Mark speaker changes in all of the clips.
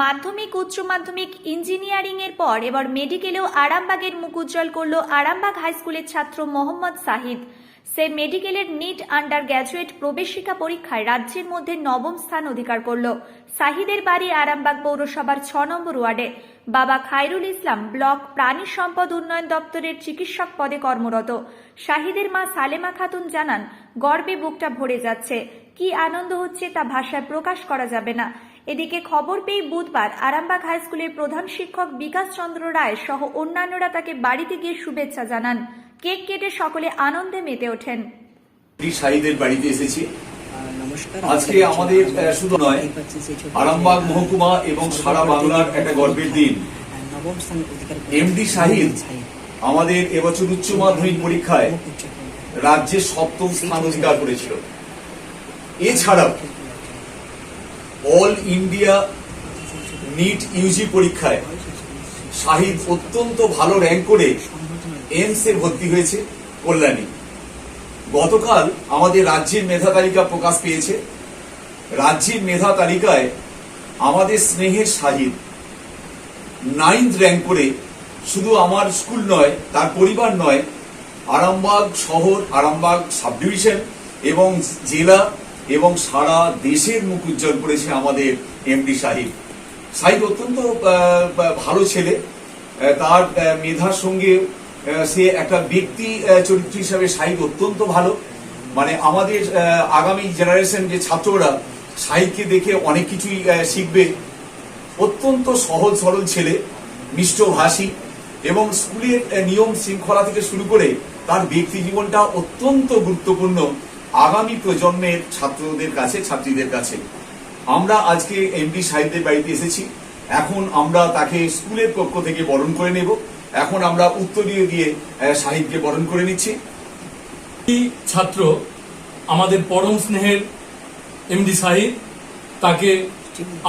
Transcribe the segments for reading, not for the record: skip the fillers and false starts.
Speaker 1: মাধ্যমিক উচ্চ মাধ্যমিক ইঞ্জিনিয়ারিং এর পর এবার মেডিকেলেও আরামবাগের মুখ উজ্জ্বল করল আরামবাগ হাই স্কুলের ছাত্র মোহাম্মদ সাহিদ। সে মেডিকেলের নিট আন্ডার গ্র্যাজুয়েট প্রবেশিকা পরীক্ষায় রাজ্যের মধ্যে নবম স্থান অধিকার করল। সাহিদের বাড়ি আরামবাগ পৌরসভার 6 নম্বর ওয়ার্ডে। বাবা খায়রুল ইসলাম ব্লক প্রাণী সম্পদ উন্নয়ন দপ্তরের চিকিৎসক পদে কর্মরত। শাহিদের মা সালেমা খাতুন জানান, গর্বে বুকটা ভরে যাচ্ছে, কি আনন্দ হচ্ছে তা ভাষায় প্রকাশ করা যাবে না। এদিকে খবর পেয়ে বুধবার আরামবাগ হাই স্কুলের প্রধান শিক্ষক বিকাশ চন্দ্র রায় সহ অন্যান্যরা তাকে বাড়িতে গিয়ে শুভেচ্ছা জানান। কেক কেটে সকলে আনন্দে মেতে ওঠেন।
Speaker 2: শাহিদের বাড়িতে এসেছি। আজকে আমাদের শুধু নয়, আরামবাগ মহকুমা এবং সারা বাংলার একটা গর্বের দিন। এমডি শাহিদ আমাদের এবছর উচ্চ মাধ্যমিক পরীক্ষায় রাজ্যে 7ম স্থান অধিকার করেছিল। এছাড়াও অল ইন্ডিয়া নিট ইউজি পরীক্ষায় শাহিদ অত্যন্ত ভালো র্যাঙ্ক করে এইমস এ ভর্তি হয়েছে কল্যাণী। গতকাল আমাদের রাজ্যের মেধা তালিকা প্রকাশ পেয়েছে। রাজ্যের মেধা তালিকায় আমাদের স্নেহের শাহিদ 9th র্যাঙ্ক করে শুধু আমার স্কুল নয়, তার পরিবার নয়, আরামবাগ শহর, আরামবাগ সাব ডিভিশন এবং জেলা এবং সারা দেশের মুখ উজ্জ্বল করেছে আমাদের এমডি শাহিদ। শাহিদ অত্যন্ত ভালো ছেলে। তার মেধার সঙ্গে সে একটা ব্যক্তি চরিত্র হিসাবে শাহিদ অত্যন্ত ভালো। মানে আমাদের আগামী জেনারেশন যে ছাত্ররা শাহিদকে দেখে অনেক কিছুই শিখবে। অত্যন্ত সহজ সরল ছেলে, মিষ্টভাষী এবং স্কুলের নিয়ম শৃঙ্খলা থেকে শুরু করে তার ব্যক্তি জীবনটা অত্যন্ত গুরুত্বপূর্ণ আগামী প্রজন্মের ছাত্রদের কাছে, ছাত্রীদের কাছে। আমরা আজকে এমডি শাহিদের বাড়িতে এসেছি। এখন আমরা তাকে স্কুলের পক্ষ থেকে বরণ করে নেব। এখন আমরা উত্তরীয় দিয়ে শাহিদকে বরণ করে নিচ্ছি।
Speaker 3: ছাত্র আমাদের পরম স্নেহের এমডি শাহিদ, তাকে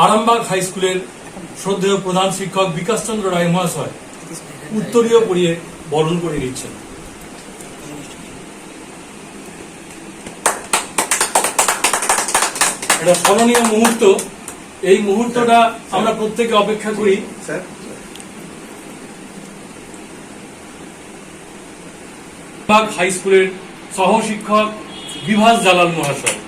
Speaker 3: আরামবাগ হাই স্কুলের শ্রদ্ধেয় প্রধান শিক্ষক বিকাশ চন্দ্র রায় মহাশয় উত্তরীয় পরিয়ে বরণ করে নিচ্ছেন। এটা স্মরণীয় মুহূর্ত। এই মুহূর্তটা আমরা প্রত্যেকে অপেক্ষা করি। আরামবাগ হাই স্কুলের সহ শিক্ষক বিভাস জালাল মহাশয়।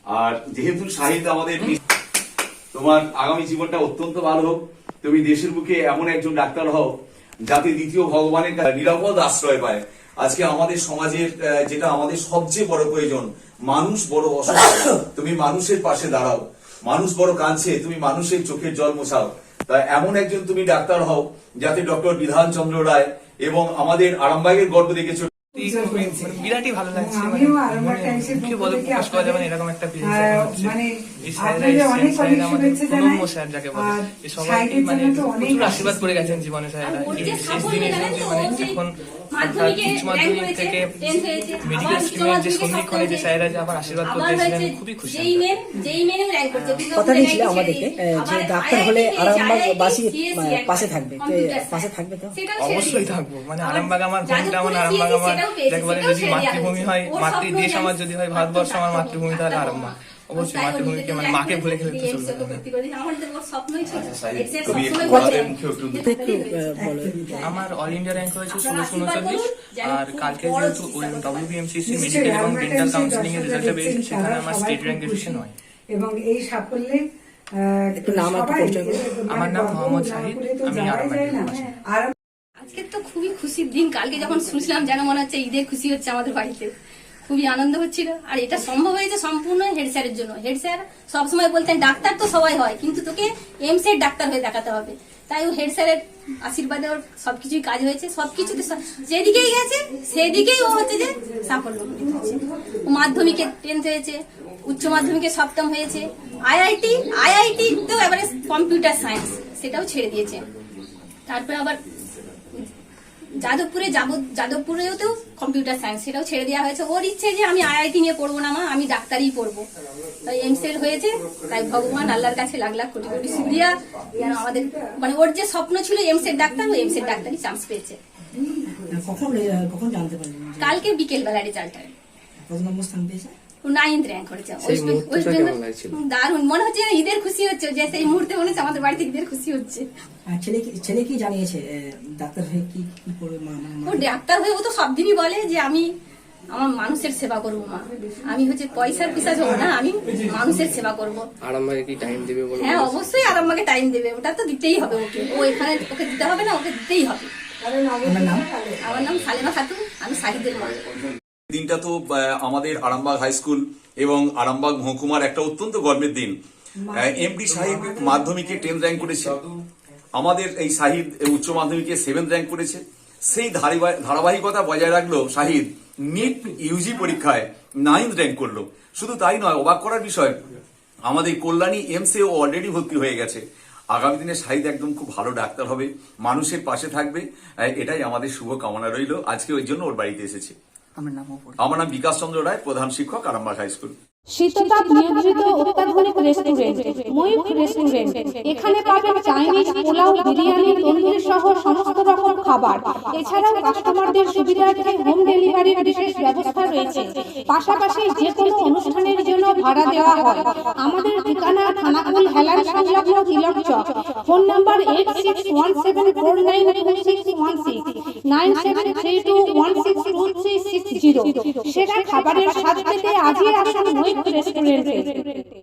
Speaker 2: আর যেহেতু শাহিদ আমাদের, তোমার আগামী জীবনটা অত্যন্ত ভালো হোক। তুমি দেশের বুকে এমন একজন ডাক্তার হও যাতে দ্বিতীয় ভগবানের নিরাপদ আশ্রয় পায়। আজকে আমাদের সমাজের যেটা আমাদের সবচেয়ে বড় প্রয়োজন, মানুষ বড় অসুস্থ, তুমি মানুষের পাশে দাঁড়াও। মানুষ বড় কাঁদছে, তুমি মানুষের চোখের জল মোছাও। তাই এমন একজন তুমি ডাক্তার হও যাতে ডক্টর বিধান চন্দ্র রায় এবং আমাদের আরামবাগের গর্ব দেখেছো।
Speaker 4: বিরাটই ভালো লাগছে। মুখে বলে প্রকাশ করা যাবে না, এরকম একটা স্যার যাকে বলে সবাই মানে প্রচুর আশীর্বাদ করে গেছেন জীবনে। স্যারেরা শেষ দিনে এখন উচ্চ মাধ্যমিক থেকে মেডিকেল স্ট্রিমের যে সন্ধিক্ষণে যে স্যারেরা যে আবার আশীর্বাদ করতে এসেছিলেন, খুবই খুশি।
Speaker 5: কথা দিয়েছিল আমাদেরকে যে ডাক্তার হলে আরামবাগবাসী পাশে থাকবে, পাশে থাকবে তো
Speaker 4: অবশ্যই থাকবো। মানে আরামবাগ আমার হোমটাউন, আরামবাগ আমার যাকে বলে যদি মাতৃভূমি হয়, মাতৃদেশ আমার যদি হয় ভারতবর্ষ আমার মাতৃভূমি, তাহলে আরামবাগ। অবশ্যই মাতৃভূমিকে মানে মাকে ভুলে খেলে তো চলবে না। আমার অল ইন্ডিয়া র্যাঙ্ক হয়েছে 1639। আর কালকে যেহেতু WBMCC মেডিকেল এবং ডেন্টাল কাউন্সিলিং এর রেজাল্ট বেরিয়েছে, সেখানে আমার স্টেট র্যাঙ্ক ডিভিশন হয়।
Speaker 6: এবং এই সাফল্যে
Speaker 4: আমার নাম মোহাম্মদ শাহিদ, আমি আরামবাগের।
Speaker 7: আজকে তো খুবই খুশির দিন। কালকে যখন শুনছিলাম যেন মনে হচ্ছে ঈদের খুশি হচ্ছে আমাদের বাড়িতে। খুবই আনন্দ হচ্ছিল। আর এটা সম্ভব হয়েছে সম্পূর্ণ হেড স্যারের জন্য। হেড স্যার সবসময় বলতেন ডাক্তার তো সবাই হয়, কিন্তু তোকে এইমস এর ডাক্তার হয়ে দেখাতে হবে। তাই ও হেড স্যারের আশীর্বাদে ওর সবকিছুই কাজ হয়েছে। সবকিছুতে যেদিকেই গেছে সেদিকেই ও হচ্ছে যে সাফল্য হচ্ছে। মাধ্যমিকে 10th হয়েছে, উচ্চ মাধ্যমিকে 7ম হয়েছে। আইআইটি তো এবারে কম্পিউটার সায়েন্স সেটাও ছেড়ে দিয়েছে। তারপরে আবার যাদবপুরেও তো কম্পিউটার সায়েন্স সেটাও ছেড়ে দেওয়া হয়েছে। ওর ইচ্ছে যে আমি আইআইটি নিয়ে পড়বো না, মা আমি ডাক্তারই পড়বো। তাই এইমস এর হয়েছে। তাই ভগবান আল্লাহর কাছে লাখ লাখ কোটি কোটি শুকরিয়া। আমাদের মানে ওর যে স্বপ্ন ছিল এইমস এর ডাক্তার, ও এইমস এর ডাক্তারই চান্স পেয়েছে।
Speaker 5: কখন জানতে পারলেন যে
Speaker 7: কালকে বিকেল বেলা রেজাল্টটা
Speaker 5: কত নম্বর স্থান পেয়েছে?
Speaker 7: 9th র্যাঙ্ক করেছে
Speaker 4: সেই মুহূর্তটা কেমন লাগছিল?
Speaker 7: দারুণ মনে হচ্ছে যেন ঈদের খুশি হচ্ছে, যে সেই মুহূর্তে মনে হচ্ছে আমাদের বাড়িতে ঈদের খুশি হচ্ছে।
Speaker 5: আর ছেলে কি জানিয়েছে ডাক্তার হয়ে কি কি করবে
Speaker 7: ও ডাক্তার হয়ে ও তো সব দিনই বলে যে আমি আমার মানুষের সেবা করবো মা, আমি হচ্ছে পয়সার পিছাচ হবো না, আমি মানুষের সেবা করবো।
Speaker 4: আরামবাগে কি টাইম দেবে বলে?
Speaker 7: হ্যাঁ অবশ্যই আর আমাকে টাইম দেবে, ওটা তো দিতেই হবে ওকে, ও এখানে ওকে দিতে হবে না, ওকে দিতেই হবে। আমার নাম সালেমা খাতুন, আমি শাহিদের মা।
Speaker 2: দিনটা তো আমাদের আরামবাগ হাই স্কুল এবং আরামবাগ মহকুমার একটা অত্যন্ত গর্বের দিন। এমডি সাহিদ মাধ্যমিকে 10 র্যাঙ্ক করেছে, আমাদের এই সাহিদ উচ্চ মাধ্যমিকে 7 র্যাঙ্ক করেছে। সেই ধারাবাহিকতা বজায় রাখলো সাহিদ, নিট ইউজি পরীক্ষায় 9th র্যাঙ্ক করলো। শুধু তাই নয়, অবাক করার বিষয় আমাদের কল্যাণী এমসে ও অলরেডি ভর্তি হয়ে গেছে। আগামী দিনে সাহিদ একদম খুব ভালো ডাক্তার হবে, মানুষের পাশে থাকবে, এটাই আমাদের শুভ কামনা রইল। আজকে ওই জন্য ওর বাড়িতে এসেছে। আমার নাম বিকাশ চন্দ্র রায়, প্রধান শিক্ষক, আরামবাগ হাই স্কুল।
Speaker 6: শীততাপ নিয়ন্ত্রিত অত্যাধুনিক রেস্টুরেন্ট ময়ূখ রেস্টুরেন্ট। এখানে পাবেন চাইনিজ, পোলাও, বিরিয়ানি, তন্দুরি সহ সমস্ত রকম খাবার। এছাড়াও কাস্টমারদের সুবিধার্থে হোম ডেলিভারির বিশেষ ব্যবস্থা রয়েছে। পাশাপাশি যে কোনো অনুষ্ঠানের জন্য ভাড়া দেওয়া হয়। আমাদের ঠিকানা খানাকুল হেলান সংলগ্ন তিলক চক। Phone number 8617492616 9732162360। সেরা খাবারের স্বাদ পেতে আজই আসুন ময়ূখ রেস্টুরেন্টে।